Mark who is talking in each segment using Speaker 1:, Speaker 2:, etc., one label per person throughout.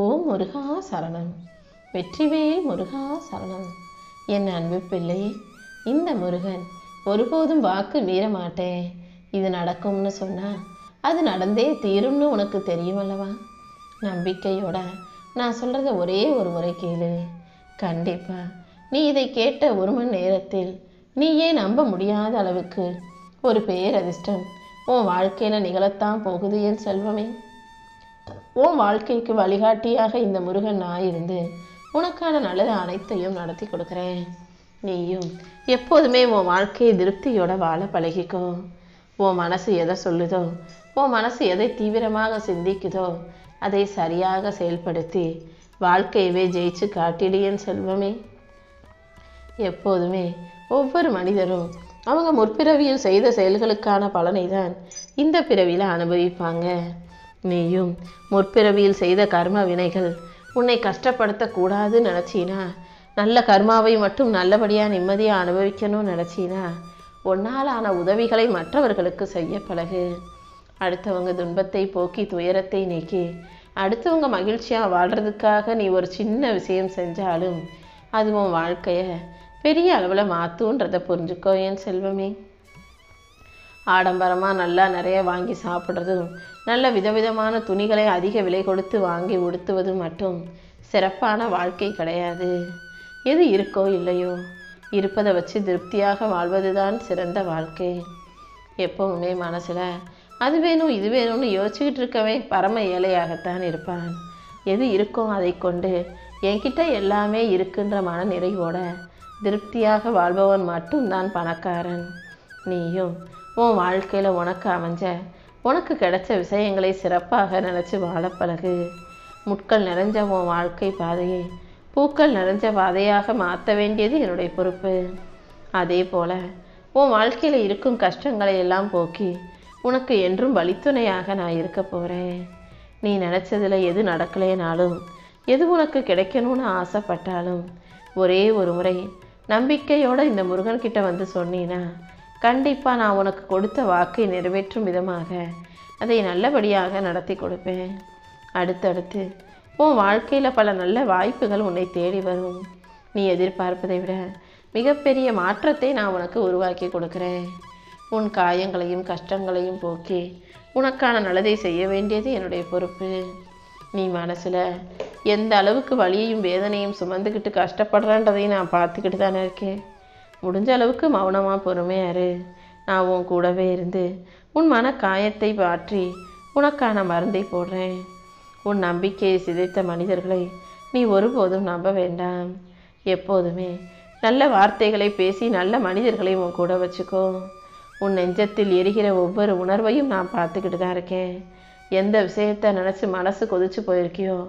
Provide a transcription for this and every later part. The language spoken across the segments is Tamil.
Speaker 1: ஓம் முருகா சரணம். வெற்றிவேல் முருகா சரணம். என் அன்பு பிள்ளை, இந்த முருகன் ஒருபோதும் வாக்கு மீற மாட்டேன், இது நடக்கும்னு சொன்னா அது நடந்தே தீரும்னு உனக்கு தெரியும் அல்லவா? நம்பிக்கையோட நான் சொல்றத ஒரே ஒரு முறை கேளு. கண்டிப்பா நீ இதை கேட்ட ஒரு மணி நேரத்தில் நீயே நம்ப முடியாத அளவுக்கு ஒரு பேரதிர்ஷ்டம் உன் வாழ்க்கையில நிகழத்தான் போகுது என் செல்வமே. உன் வாழ்க்கைக்கு வழிகாட்டியாக இந்த முருகன் நான் இருந்து உனக்கான நல்லது அனைத்தையும் நடத்தி கொடுக்குறேன். நீயும் எப்போதுமே உன் வாழ்க்கையை திருப்தியோட வாழ பழகிக்கோ. உன் மனசு எதை சொல்லுதோ, உன் மனசு எதை தீவிரமாக சிந்திக்குதோ அதை சரியாக செயல்படுத்தி வாழ்க்கையவே ஜெயிச்சு காட்டிடு என் செல்வமே. எப்போதுமே ஒவ்வொரு மனிதரும் அவங்க முற்பிறவியில் செய்த செயல்களுக்கான பலனை தான் இந்த பிறவியில் அனுபவிப்பாங்க. நீயும் முற்பிறவியில் செய்த கர்ம வினைகள் உன்னை கஷ்டப்படுத்தக்கூடாதுன்னு நினச்சினா, நல்ல கர்மாவை மட்டும் நல்லபடியாக நிம்மதியாக அனுபவிக்கணும்னு நினச்சினா, உன்னால் ஆன உதவிகளை மற்றவர்களுக்கு செய்ய பழகு. அடுத்தவங்க துன்பத்தை போக்கி துயரத்தை நீக்கி அடுத்தவங்க மகிழ்ச்சியாக வாழ்கிறதுக்காக நீ ஒரு சின்ன விஷயம் செஞ்சாலும் அது உன் வாழ்க்கையை பெரிய அளவில் மாற்றுன்றதை புரிஞ்சுக்கோ என் செல்வமே. ஆடம்பரமாக நல்லா நிறைய வாங்கி சாப்பிட்றதும், நல்ல விதவிதமான துணிகளை அதிக விலை கொடுத்து வாங்கி உடுத்துவதும் மட்டும் சிறப்பான வாழ்க்கை கிடையாது. எது இருக்கோ இல்லையோ இருப்பதை வச்சு திருப்தியாக வாழ்வது தான் சிறந்த வாழ்க்கை. எப்பவுமே மனசில் அது வேணும் இது வேணும்னு யோசிச்சுக்கிட்டு இருக்கவே பரம ஏழையாகத்தான் இருப்பான். எது இருக்கோ அதை கொண்டு என்கிட்ட எல்லாமே இருக்குன்ற மன நிறைவோட திருப்தியாக வாழ்பவன் மட்டும்தான் பணக்காரன். நீயும் உன் வாழ்க்கையில் உனக்கு அமைஞ்ச உனக்கு கிடைச்ச விஷயங்களை சிறப்பாக நினச்சி வாழ பழகு. முட்கள் நிறைஞ்ச உன் வாழ்க்கை பாதையை பூக்கள் நிறைஞ்ச பாதையாக மாற்ற வேண்டியது என்னுடைய பொறுப்பு. அதே போல் உன் வாழ்க்கையில் இருக்கும் கஷ்டங்களை எல்லாம் போக்கி உனக்கு என்றும் வழித்துணையாக நான் இருக்க போகிறேன். நீ நினச்சதில் எது நடக்கலைனாலும், எது உனக்கு கிடைக்கணும்னு ஆசைப்பட்டாலும் ஒரே ஒரு முறை நம்பிக்கையோடு இந்த முருகன்கிட்ட வந்து சொன்னீன்னா கண்டிப்பாக நான் உனக்கு கொடுத்த வாக்கை நிறைவேற்றும் விதமாக அதை நல்லபடியாக நடத்தி கொடுப்பேன். அடுத்தடுத்து உன் வாழ்க்கையில் பல நல்ல வாய்ப்புகள் உன்னை தேடி வரும். நீ எதிர்பார்ப்பதை விட மிகப்பெரிய மாற்றத்தை நான் உனக்கு உருவாக்கி கொடுக்குறேன். உன் காயங்களையும் கஷ்டங்களையும் போக்கி உனக்கான நல்லதை செய்ய வேண்டியது என்னுடைய பொறுப்பு. நீ மனசில் எந்த அளவுக்கு வலியையும் வேதனையும் சுமந்துக்கிட்டு கஷ்டப்படுறன்றதையும் நான் பார்த்துக்கிட்டு தானே இருக்கேன். முடிஞ்ச அளவுக்கு மௌனமாக பொறுமையாரு. நான் உன் கூடவே இருந்து உன் மன காயத்தை மாற்றி உனக்கான மருந்தை போடுறேன். உன் நம்பிக்கையை சிதைத்த மனிதர்களை நீ ஒருபோதும் நம்ப வேண்டாம். எப்போதுமே நல்ல வார்த்தைகளை பேசி நல்ல மனிதர்களை உன் கூட வச்சுக்கோ. உன் நெஞ்சத்தில் எரிகிற ஒவ்வொரு உணர்வையும் நான் பார்த்துக்கிட்டு தான் இருக்கேன். எந்த விஷயத்தை நினச்சி மனசு கொதிச்சு போயிருக்கியோ,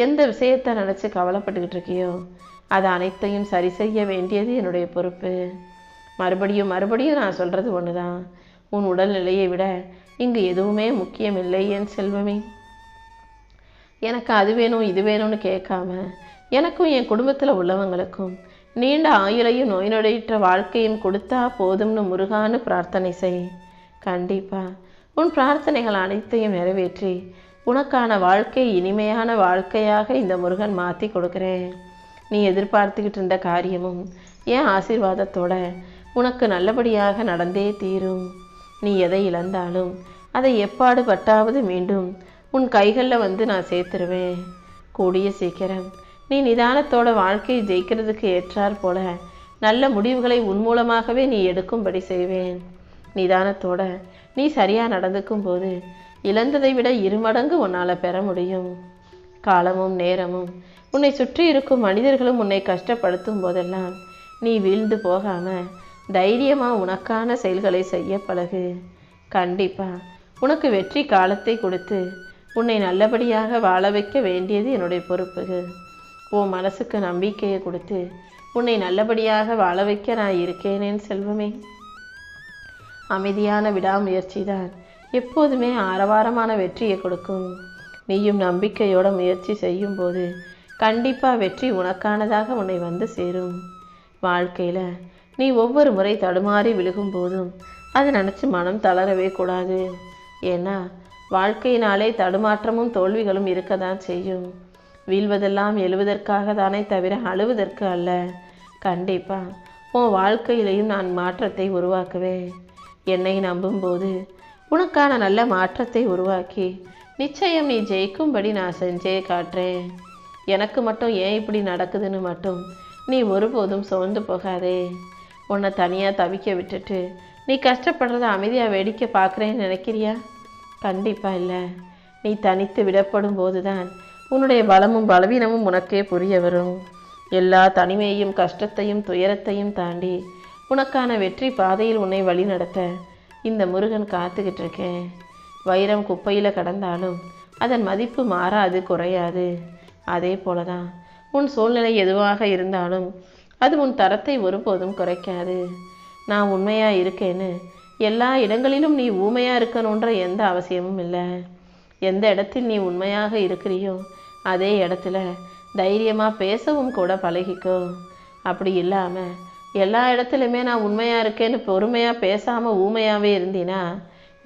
Speaker 1: எந்த விஷயத்தை நினச்சி கவலைப்பட்டுக்கிட்டு இருக்கியோ அது அனைத்தையும் சரி செய்ய வேண்டியது என்னுடைய பொறுப்பு. மறுபடியும் நான் சொல்கிறது ஒன்று தான், உன் உடல்நிலையை விட இங்கு எதுவுமே முக்கியமில்லை என் செல்வமே. எனக்கு அது வேணும் இது வேணும்னு கேட்காம எனக்கும் என் குடும்பத்தில் உள்ளவங்களுக்கும் நீண்ட ஆயுளையும் நோய் நொடியற்ற வாழ்க்கையும் கொடுத்தா போதும்னு முருகான்னு பிரார்த்தனை செய். கண்டிப்பா உன் பிரார்த்தனைகள் அனைத்தையும் நிறைவேற்றி உனக்கான வாழ்க்கை இனிமையான வாழ்க்கையாக இந்த முருகன் மாற்றி கொடுக்குறேன். நீ எதிர்பார்த்துக்கிட்டு இருந்த காரியமும் என் ஆசீர்வாதத்தோட உனக்கு நல்லபடியாக நடந்தே தீரும். நீ எதை இழந்தாலும் அதை எப்பாடு பட்டாவது மீண்டும் உன் கைகளில் வந்து நான் சேர்த்துருவேன். கூடிய சீக்கிரம் நீ நிதானத்தோட வாழ்க்கையை ஜெயிக்கிறதுக்கு ஏற்றார் போல நல்ல முடிவுகளை உன் மூலமாகவே நீ எடுக்கும்படி செய்வேன். நிதானத்தோட நீ சரியாக நடந்துக்கும் போது இழந்ததை விட 2 மடங்கு உன்னால் பெற முடியும். காலமும் நேரமும் உன்னை சுற்றி இருக்கும் மனிதர்களும் உன்னை கஷ்டப்படுத்தும் போதெல்லாம் நீ வீழ்ந்து போகாமல் தைரியமாக உனக்கான செயல்களை செய்ய பழகு. கண்டிப்பாக உனக்கு வெற்றி காலத்தை கொடுத்து உன்னை நல்லபடியாக வாழ வைக்க வேண்டியது என்னுடைய பொறுப்புகள். உன் மனசுக்கு நம்பிக்கையை கொடுத்து உன்னை நல்லபடியாக வாழ வைக்க நான் இருக்கேனேன் செல்வமே. அமைதியான விடாமுயற்சி தான் எப்போதுமே ஆரவாரமான வெற்றியை கொடுக்கும். நீயும் நம்பிக்கையோட முயற்சி செய்யும் போது கண்டிப்பாக வெற்றி உனக்கானதாக உன்னை வந்து சேரும். வாழ்க்கையில் நீ ஒவ்வொரு முறை தடுமாறி விழுகும் போதும் அதை நினச்சி மனம் தளரவே கூடாது. ஏன்னா வாழ்க்கையினாலே தடுமாற்றமும் தோல்விகளும் இருக்க தான் செய்யும். வீழ்வதெல்லாம் எழுவதற்காக தானே தவிர அழுவதற்கு அல்ல. கண்டிப்பா உன் வாழ்க்கையிலையும் நான் மாற்றத்தை உருவாக்குவேன். என்னை நம்பும்போது உனக்கான நல்ல மாற்றத்தை உருவாக்கி நிச்சயம் நீ ஜெயிக்கும்படி நான் செஞ்சே காட்டுறேன். எனக்கு மட்டும் ஏன் இப்படி நடக்குதுன்னு மட்டும் நீ ஒருபோதும் சோர்ந்து போகாதே. உன்னை தனியாக தவிக்க விட்டுட்டு நீ கஷ்டப்படுறத அமைதியாக வேடிக்கை பார்க்குறேன்னு நினைக்கிறியா? கண்டிப்பாக இல்லை. நீ தனித்து விடப்படும் போது தான் உன்னுடைய பலமும் பலவீனமும் உனக்கே புரிய வரும். எல்லா தனிமையையும் கஷ்டத்தையும் துயரத்தையும் தாண்டி உனக்கான வெற்றி பாதையில் உன்னை வழி நடத்த இந்த முருகன் காத்துக்கிட்டு இருக்கேன். வைரம் குப்பையில் கடந்தாலும் அதன் மதிப்பு மாறாது, குறையாது. அதே போல தான் உன் சூழ்நிலை எதுவாக இருந்தாலும் அது உன் தரத்தை ஒருபோதும் குறைக்காது. நான் உண்மையாக இருக்கேன்னு எல்லா இடங்களிலும் நீ ஊமையாக இருக்கணுன்ற எந்த அவசியமும் இல்லை. எந்த இடத்தில் நீ உண்மையாக இருக்கிறியோ அதே இடத்துல தைரியமாக பேசவும் கூட பழகிக்கோ. அப்படி இல்லாமல் எல்லா இடத்துலையுமே நான் உண்மையாக இருக்கேன்னு பொறுமையாக பேசாமல் ஊமையாகவே இருந்தீன்னா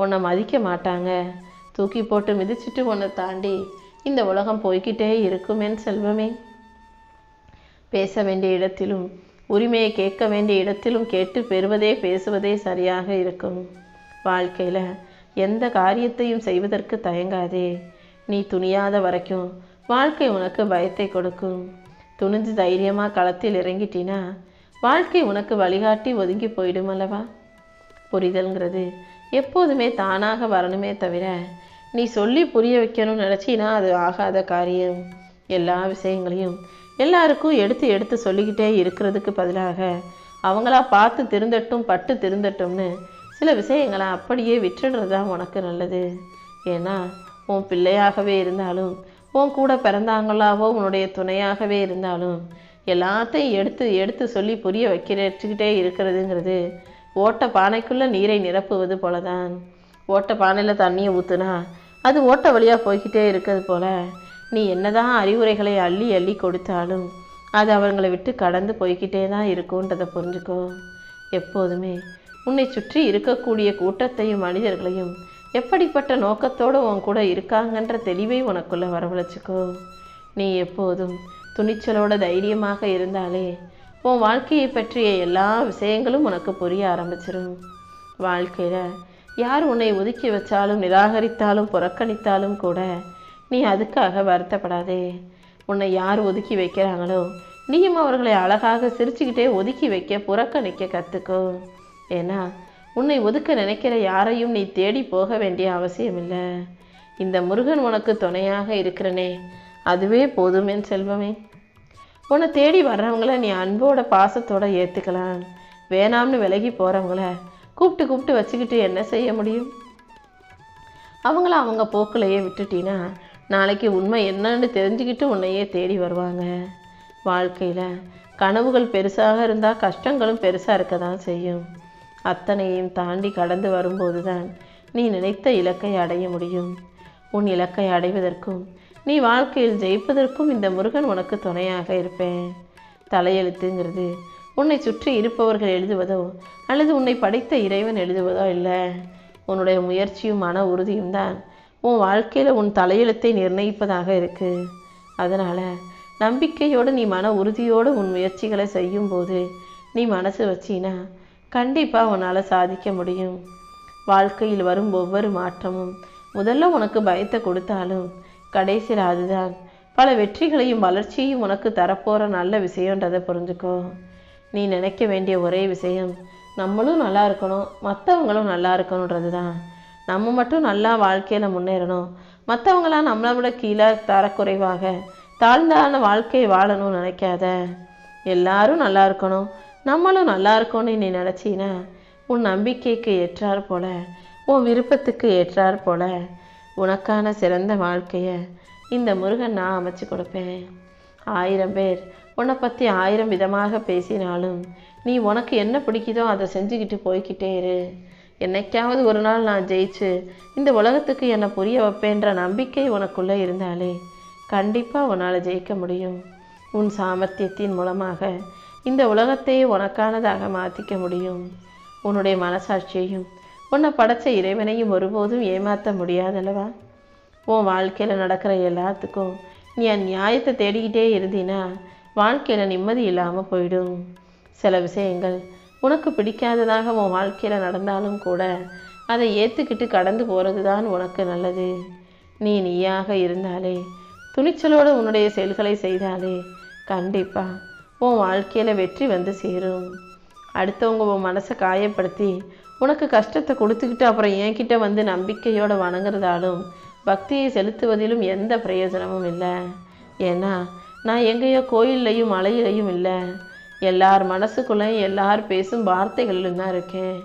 Speaker 1: உன்னை மதிக்க மாட்டாங்க. தூக்கி போட்டு மிதிச்சுட்டு உன்னை தாண்டி இந்த உலகம் போய்கிட்டே இருக்குமேன் செல்வமே. பேச வேண்டிய இடத்திலும் உரிமையை கேட்க வேண்டிய இடத்திலும் கேட்டு பெறுவதே பேசுவதே சரியாக இருக்கும். வாழ்க்கையில் எந்த காரியத்தையும் செய்வதற்கு தயங்காதே. நீ துணியாத வரைக்கும் வாழ்க்கை உனக்கு பயத்தை கொடுக்கும். துணிஞ்சு தைரியமாக களத்தில் இறங்கிட்டினா வாழ்க்கை உனக்கு வழிகாட்டி ஒதுங்கி போயிடும் அல்லவா? புரிதல்ங்கிறது எப்போதுமே தானாக வரணுமே தவிர நீ சொல்லி புரிய வைக்கணும்னு நினச்சினா அது ஆகாத காரியம். எல்லா விஷயங்களையும் எல்லாருக்கும் எடுத்து எடுத்து சொல்லிக்கிட்டே இருக்கிறதுக்கு பதிலாக அவங்களா பார்த்து திருந்தட்டும், பட்டு திருந்தட்டும்னு சில விஷயங்களை அப்படியே விட்டுடுறது தான் உனக்கு நல்லது. ஏன்னா உன் பிள்ளையாகவே இருந்தாலும் உன் கூட பிறந்தாங்களாவோ உன்னுடைய துணையாகவே இருந்தாலும் எல்லாத்தையும் எடுத்து எடுத்து சொல்லி புரிய வைக்கிறச்சுக்கிட்டே இருக்கிறதுங்கிறது ஓட்ட பானைக்குள்ளே நீரை நிரப்புவது போல தான். ஓட்ட பானையில் தண்ணியை ஊற்றுனா அது ஓட்ட வழியாக போய்கிட்டே இருக்கிறது போல நீ என்னதான் அறிவுரைகளை அள்ளி அள்ளி கொடுத்தாலும் அது அவங்களை விட்டு கடந்து போய்கிட்டே தான் இருக்கும்ன்றதை புரிஞ்சுக்கோ. எப்போதுமே உன்னை சுற்றி இருக்கக்கூடிய கூட்டத்தையும் மனிதர்களையும் எப்படிப்பட்ட நோக்கத்தோடு உன் கூட இருக்காங்கன்ற தெளிவை உனக்குள்ளே வரவழைச்சிக்கோ. நீ எப்போதும் துணிச்சலோட தைரியமாக இருந்தாலே உன் வாழ்க்கையை பற்றிய எல்லா விஷயங்களும் உனக்கு புரிய ஆரம்பிச்சிடும். வாழ்க்கையில் யார் உன்னை ஒதுக்கி வச்சாலும் நிராகரித்தாலும் புறக்கணித்தாலும் கூட நீ அதுக்காக வருத்தப்படாதே. உன்னை யார் ஒதுக்கி வைக்கிறாங்களோ நீயும் அவர்களை அழகாக சிரிச்சுக்கிட்டே ஒதுக்கி வைக்க புறக்கணிக்க கற்றுக்கோ. ஏன்னா உன்னை ஒதுக்க நினைக்கிற யாரையும் நீ தேடி போக வேண்டிய அவசியம் இல்லை. இந்த முருகன் உனக்கு துணையாக இருக்கிறனே அதுவே போதுமே செல்வமே. உன்னை தேடி வர்றவங்கள நீ அன்போட பாசத்தோட ஏற்றுக்கலாம். வேணாம்னு விலகி போகிறவங்கள கூப்பிட்டு கூப்பிட்டு வச்சுக்கிட்டு என்ன செய்ய முடியும்? அவங்கள அவங்க போக்குலையே விட்டுட்டினா நாளைக்கு உண்மை என்னன்னு தெரிஞ்சுக்கிட்டு உன்னையே தேடி வருவாங்க. வாழ்க்கையில் கனவுகள் பெருசாக இருந்தால் கஷ்டங்களும் பெருசாக இருக்க தான் செய்யும். அத்தனையும் தாண்டி கடந்து வரும்போது தான் நீ நினைத்த இலக்கை அடைய முடியும். உன் இலக்கை அடைவதற்கும் நீ வாழ்க்கையில் ஜெயிப்பதற்கும் இந்த முருகன் உனக்கு துணையாக இருப்பேன். தலையெழுத்துங்கிறது உன்னை சுற்றி இருப்பவர்கள் எழுதுவதோ அல்லது உன்னை படைத்த இறைவன் எழுதுவதோ இல்லை. உன்னுடைய முயற்சியும் மன உறுதியும் தான் உன் வாழ்க்கையில் உன் தலையெழுத்தை நிர்ணயிப்பதாக இருக்குது. அதனால் நம்பிக்கையோடு நீ மன உறுதியோடு உன் முயற்சிகளை செய்யும்போது நீ மனசு வச்சினா கண்டிப்பாக உன்னால் சாதிக்க முடியும். வாழ்க்கையில் வரும் ஒவ்வொரு மாற்றமும் முதல்ல உனக்கு பயத்தை கொடுத்தாலும் கடைசியில் அதுதான் பல வெற்றிகளையும் வளர்ச்சியையும் உனக்கு தரப்போகிற நல்ல விஷயன்றதை புரிஞ்சுக்கோ. நீ நினைக்க வேண்டிய ஒரே விஷயம் நம்மளும் நல்லா இருக்கணும், மற்றவங்களும் நல்லா இருக்கணுன்றது தான். நம்ம மட்டும் நல்லா வாழ்க்கையில் முன்னேறணும், மற்றவங்களாம் நம்மளை விட கீழே தரக்குறைவாக தாழ்ந்தான வாழ்க்கையை வாழணும்னு நினைக்காத. எல்லாரும் நல்லா இருக்கணும், நம்மளும் நல்லா இருக்கணும்னு நீ நினச்சின்னா உன் நம்பிக்கைக்கு ஏற்றார் போல உன் விருப்பத்துக்கு ஏற்றார் போல உனக்கான சிறந்த வாழ்க்கையை இந்த முருகன் நான் அமைச்சு கொடுப்பேன். 1000 பேர் உன்னை பற்றி 1000 விதமாக பேசினாலும் நீ உனக்கு என்ன பிடிக்குதோ அதை செஞ்சுக்கிட்டு போய்கிட்டே இரு. என்னைக்காவது ஒரு நாள் நான் ஜெயிச்சு இந்த உலகத்துக்கு என்னை புரிய வைப்பேன்ற நம்பிக்கை உனக்குள்ளே இருந்தாலே கண்டிப்பாக உன்னால் ஜெயிக்க முடியும். உன் சாமர்த்தியத்தின் மூலமாக இந்த உலகத்தையே உனக்கானதாக மாற்றிக்க முடியும். உன்னுடைய மனசாட்சியையும் உன்னை படைத்த இறைவனையும் ஒருபோதும் ஏமாற்ற முடியாதல்லவா? உன் வாழ்க்கையில் நடக்கிற எல்லாத்துக்கும் நீ நியாயத்தை தேடிக்கிட்டே இருந்தீன்னா வாழ்க்கையில் நிம்மதி இல்லாமல் போயிடும். சில விஷயங்கள் உனக்கு பிடிக்காததாக உன் வாழ்க்கையில் நடந்தாலும் கூட அதை ஏற்றுக்கிட்டு கடந்து போகிறது தான் உனக்கு நல்லது. நீயாக இருந்தாலே, துணிச்சலோடு உன்னுடைய செயல்களை செய்தாலே கண்டிப்பாக உன் வாழ்க்கையில் வெற்றி வந்து சேரும். அடுத்தவங்க உன் மனசை காயப்படுத்தி உனக்கு கஷ்டத்தை கொடுத்துக்கிட்டு அப்புறம் என்கிட்ட வந்து நம்பிக்கையோடு வணங்குறதாலும் பக்தியை செலுத்துவதிலும் எந்த பிரயோஜனமும் இல்லை. ஏன்னா நான் எங்கேயோ கோயில்லையும் மலையிலையும் இல்லை, எல்லார் மனசுக்குள்ளேயும் எல்லார் பேசும் வார்த்தைகளிலும் தான் இருக்கேன்.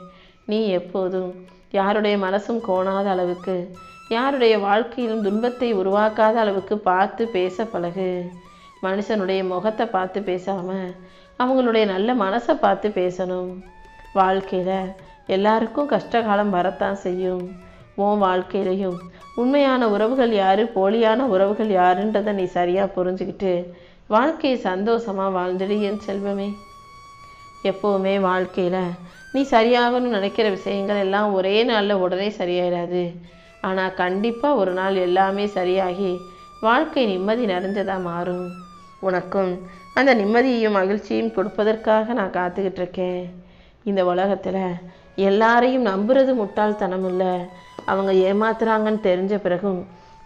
Speaker 1: நீ எப்போதும் யாருடைய மனசும் கோணாத அளவுக்கு, யாருடைய வாழ்க்கையிலும் துன்பத்தை உருவாக்காத அளவுக்கு பார்த்து பேச பழகு. மனுஷனுடைய முகத்தை பார்த்து பேசாமல் அவங்களுடைய நல்ல மனசை பார்த்து பேசணும். வாழ்க்கையில் எல்லாருக்கும் கஷ்டகாலம் வரத்தான் செய்யும். உன் வாழ்க்கையிலையும் உண்மையான உறவுகள் யார், போலியான உறவுகள் யாருன்றதை நீ சரியாக புரிஞ்சுக்கிட்டு வாழ்க்கையை சந்தோஷமாக வாழ்ந்துடு என் செல்வமே. எப்போவுமே வாழ்க்கையில் நீ சரியாகணும்னு நினைக்கிற விஷயங்கள் எல்லாம் ஒரே நாளில் உடனே சரியாயிடாது. ஆனால் கண்டிப்பாக ஒரு நாள் எல்லாமே சரியாகி வாழ்க்கை நிம்மதி நிறைஞ்சதாக மாறும். உனக்கும் அந்த நிம்மதியையும் மகிழ்ச்சியும் கொடுப்பதற்காக நான் காத்துக்கிட்டு இருக்கேன். இந்த உலகத்தில் எல்லாரையும் நம்புறது முட்டாள்தனம் இல்லை, அவங்க ஏமாத்துறாங்கன்னு தெரிஞ்ச பிறகும்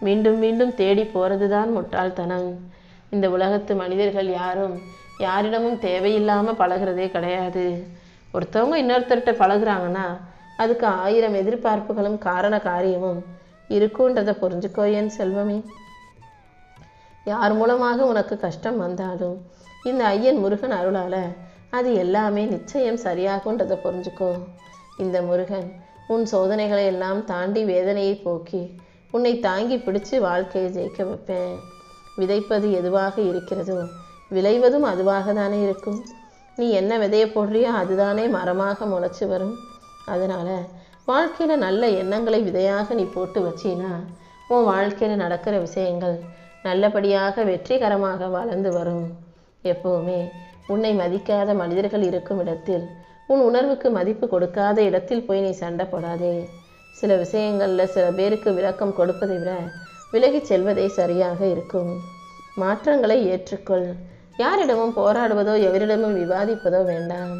Speaker 1: மீண்டும் மீண்டும் தேடி போகிறது தான் முட்டாள்தனம். இந்த உலகத்து மனிதர்கள் யாரும் யாரிடமும் தேவையில்லாமல் பழகிறதே கிடையாது. ஒருத்தவங்க இன்னொருத்தர்கிட்ட பழகுறாங்கன்னா அதுக்கு 1000 எதிர்பார்ப்புகளும் காரண காரியமும் இருக்குன்றதை புரிஞ்சுக்கோ என் செல்வமே. யார் மூலமாக உனக்கு கஷ்டம் வந்தாலும் இந்த ஐயன் முருகன் அருளால் அது எல்லாமே நிச்சயம் சரியாகுன்றதை புரிஞ்சுக்கோ. இந்த முருகன் உன் சோதனைகளை எல்லாம் தாண்டி வேதனையை போக்கி உன்னை தாங்கி பிடிச்சு வாழ்க்கையை ஜெயிக்க வைப்பேன். விதைப்பது எதுவாக இருக்கிறதோ விளைவதும் அதுவாக தானே இருக்கும். நீ என்ன விதையை போடுறியோ அதுதானே மரமாக முளைச்சி வரும். அதனால் வாழ்க்கையில் நல்ல எண்ணங்களை விதையாக நீ போட்டு வச்சினா உன் வாழ்க்கையில் நடக்கிற விஷயங்கள் நல்லபடியாக வெற்றிகரமாக வளர்ந்து வரும். எப்போவுமே உன்னை மதிக்காத மனிதர்கள் இருக்கும் இடத்தில், உன் உணர்வுக்கு மதிப்பு கொடுக்காத இடத்தில் போய் நீ சண்டை போடாதே. சில விஷயங்களில் சில பேருக்கு விளக்கம் கொடுப்பதை விட விலகி செல்வதே சரியாக இருக்கும். மாற்றங்களை ஏற்றுக்கொள். யாரிடமும் போராடுவதோ எவரிடமும் விவாதிப்பதோ வேண்டாம்.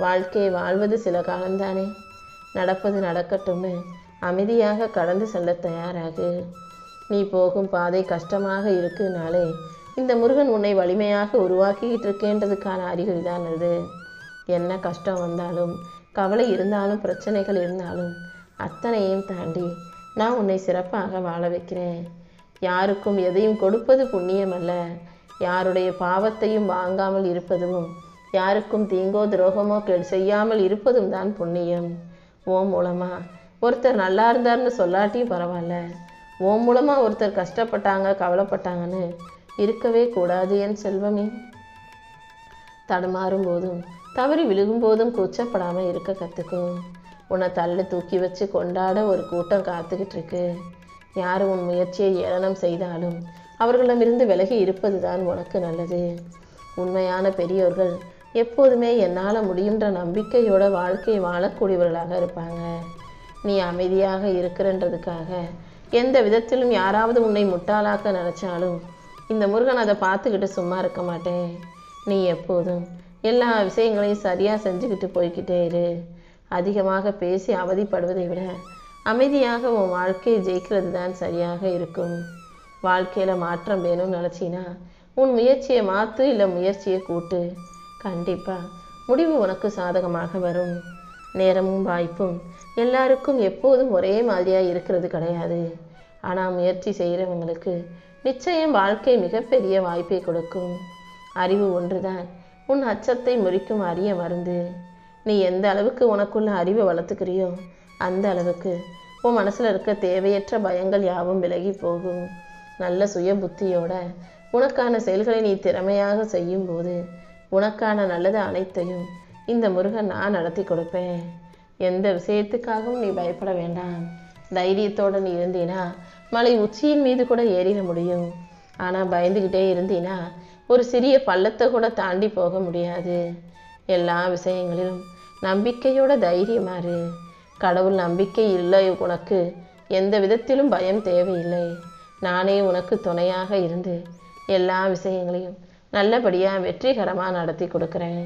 Speaker 1: வாழ்க்கையை வாழ்வது சில காலம்தானே, நடப்பது நடக்கட்டும்னு அமைதியாக கடந்து செல்ல தயாராகு. நீ போகும் பாதை கஷ்டமாக இருக்குனாலே இந்த முருகன் உன்னை வலிமையாக உருவாக்கிக்கிட்டு இருக்கேன்றதுக்கான அறிகுறி தான் அது. என்ன கஷ்டம் வந்தாலும், கவலை இருந்தாலும், பிரச்சனைகள் இருந்தாலும் அத்தனையும் தாண்டி நான் உன்னை சிறப்பாக வாழ வைக்கிறேன். யாருக்கும் எதையும் கொடுப்பது புண்ணியம் அல்ல, யாருடைய பாவத்தையும் வாங்காமல் இருப்பதும், யாருக்கும் தீங்கோ துரோகமோ செய்யாமல் இருப்பதும் தான் புண்ணியம். ஓம் மூலமா ஒருத்தர் நல்லா இருந்தார்னு சொல்லாட்டியும் பரவாயில்ல, ஓம் மூலமாக ஒருத்தர் கஷ்டப்பட்டாங்க கவலைப்பட்டாங்கன்னு இருக்கவே கூடாது என் செல்வமே. தடுமாறும் போதும் தவறி விழுகும் போதும் கூச்சப்படாமல் இருக்க கற்றுக்கும். உன்னை தள்ளி தூக்கி வச்சு கொண்டாட ஒரு கூட்டம் காத்துக்கிட்டு இருக்கு. யார் உன் முயற்சியை ஏளனம் செய்தாலும் அவர்களிடமிருந்து விலகி இருப்பது தான் உனக்கு நல்லது. உண்மையான பெரியோர்கள் எப்போதுமே என்னால் முடியுன்ற நம்பிக்கையோட வாழ்க்கையை வாழக்கூடியவர்களாக இருப்பாங்க. நீ அமைதியாக இருக்கிறன்றதுக்காக எந்த விதத்திலும் யாராவது உன்னை முட்டாளாக்க நினச்சாலும் இந்த முருகன் அதை பார்த்துக்கிட்டு சும்மா இருக்க மாட்டேன். நீ எப்போதும் எல்லா விஷயங்களையும் சரியாக செஞ்சுக்கிட்டு போய்கிட்டே இரு. அதிகமாக பேசி அவதிப்படுவதை விட அமைதியாக உன் வாழ்க்கையை ஜெயிக்கிறது தான் சரியாக இருக்கும். வாழ்க்கையில் மாற்றம் வேணும்னு நினச்சின்னா உன் முயற்சியை மாற்று, இல்லை முயற்சியை கூட்டு. கண்டிப்பாக முடிவு உனக்கு சாதகமாக வரும். நேரமும் வாய்ப்பும் எல்லாருக்கும் எப்போதும் ஒரே மாதிரியாக இருக்கிறது கிடையாது. ஆனால் முயற்சி செய்கிறவங்களுக்கு நிச்சயம் வாழ்க்கை மிகப்பெரிய வாய்ப்பை கொடுக்கும். அறிவு ஒன்றுதான் உன் அச்சத்தை முறிக்கும் அரிய மருந்து. நீ எந்த அளவுக்கு உனக்குள்ள அறிவை வளர்த்துக்கிறியோ அந்த அளவுக்கு உன் மனசில் இருக்க தேவையற்ற பயங்கள் யாவும் விலகி போகும். நல்ல சுய புத்தியோட உனக்கான செயல்களை நீ திறமையாக செய்யும்போது உனக்கான நல்லது அனைத்தையும் இந்த முருகன் நான் நடத்தி கொடுப்பேன். எந்த விஷயத்துக்காகவும் நீ பயப்பட வேண்டாம். தைரியத்தோடு நீ இருந்தீனா மலை உச்சியின் மீது கூட ஏறிட முடியும். ஆனால் பயந்துக்கிட்டே இருந்தீனா ஒரு சிறிய பள்ளத்தை கூட தாண்டி போக முடியாது. எல்லா விஷயங்களிலும் நம்பிக்கையோட தைரியமாறு. கடவுள் நம்பிக்கை இல்லை உனக்கு எந்த விதத்திலும் பயம் தேவையில்லை. நானே உனக்கு துணையாக இருந்து எல்லா விஷயங்களையும் நல்லபடியாக வெற்றிகரமாக நடத்தி கொடுக்குறேன்.